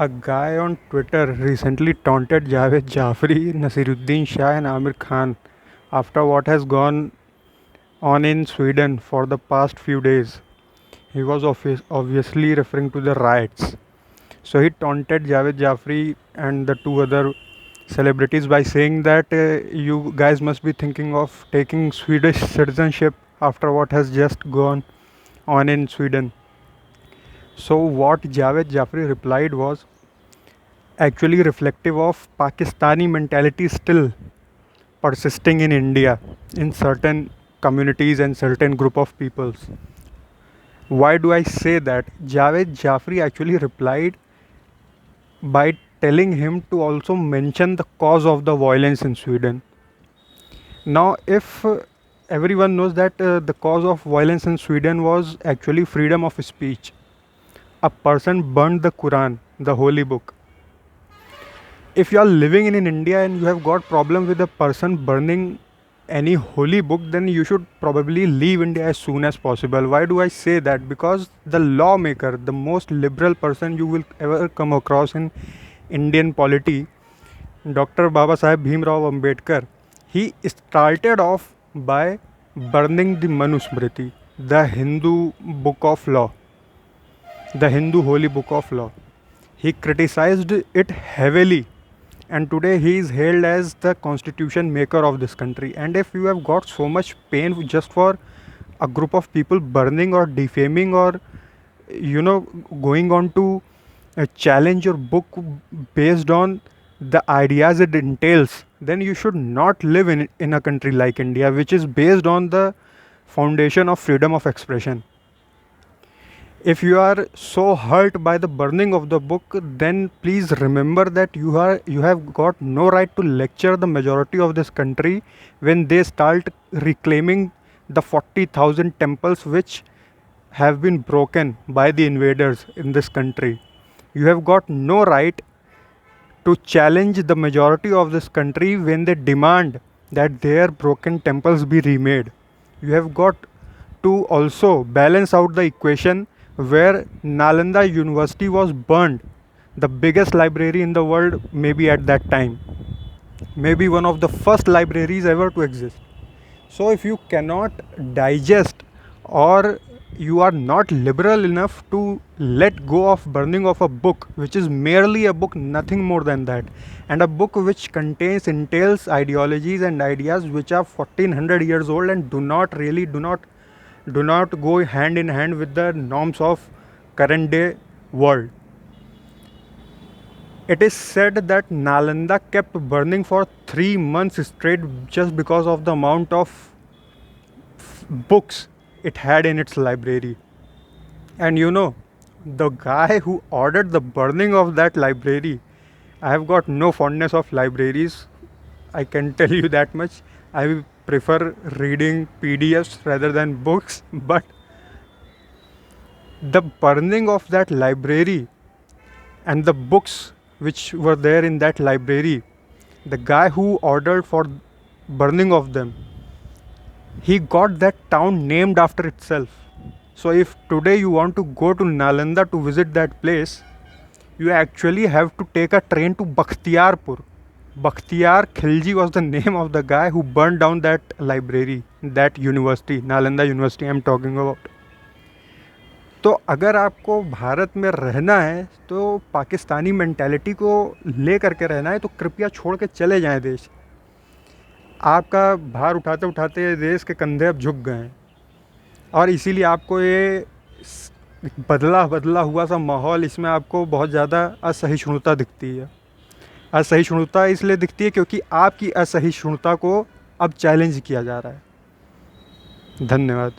A guy on Twitter recently taunted Javed Jafri, Nasiruddin Shah, and Amir Khan after what has gone on in Sweden for the past few days. He was obviously referring to the riots. So he taunted Javed Jafri and the two other celebrities by saying that you guys must be thinking of taking Swedish citizenship after what has just gone on in Sweden. So what Javed Jafri replied was actually reflective of Pakistani mentality still persisting in India in certain communities and certain group of peoples. Why do I say that? Javed Jafri actually replied by telling him to also mention the cause of the violence in Sweden. Now, if everyone knows that the cause of violence in Sweden was actually freedom of speech, a person burned the Quran, the holy book. If you are living in India and you have got problem with a person burning any holy book, then you should probably leave India as soon as possible. Why do I say that? Because the lawmaker, the most liberal person you will ever come across in Indian polity, Dr. Baba Saheb Bhimrao Ambedkar, he started off by burning the Manusmriti, the Hindu book of law, the Hindu holy book of law. He criticized it heavily, and today he is hailed as the constitution maker of this country. And if you have got so much pain just for a group of people burning or defaming or going on to challenge your book based on the ideas it entails, then you should not live in a country like India, which is based on the foundation of freedom of expression. If you are so hurt by the burning of the book, then please remember that you have got no right to lecture the majority of this country when they start reclaiming the 40,000 temples which have been broken by the invaders in this country. You have got no right to challenge the majority of this country when they demand that their broken temples be remade. You have got to also balance out the equation where Nalanda University was burned, the biggest library in the world, maybe at that time, maybe one of the first libraries ever to exist. So, if you cannot digest or you are not liberal enough to let go of burning of a book which is merely a book, nothing more than that, and a book which entails ideologies and ideas which are 1400 years old and do not go hand in hand with the norms of current day world. It is said that Nalanda kept burning for 3 months straight just because of the amount of books it had in its library. And the guy who ordered the burning of that library, I have got no fondness of libraries, I can tell you that much. I prefer reading PDFs rather than books, but the burning of that library and the books which were there in that library, the guy who ordered for burning of them, he got that town named after itself. So if today you want to go to Nalanda to visit that place, you actually have to take a train to Bakhtiyarpur. Bakhtiyar Khilji was the name of the guy who burned down that library, that university, Nalanda University I'm talking about. तो अगर आपको भारत में रहना है तो Pakistani mentality को ले करके रहना है तो कृपया छोड़ के चले जाएं देश। आपका भार उठाते उठाते देश के कंधे अब झुक गए हैं और इसीलिए आपको ये बदला हुआ सा माहौल, इसमें आपको बहुत ज़्यादा असहिष्णुता दिखती है। असहिष्णुता इसलिए दिखती है क्योंकि आपकी असहिष्णुता को अब चैलेंज किया जा रहा है। धन्यवाद।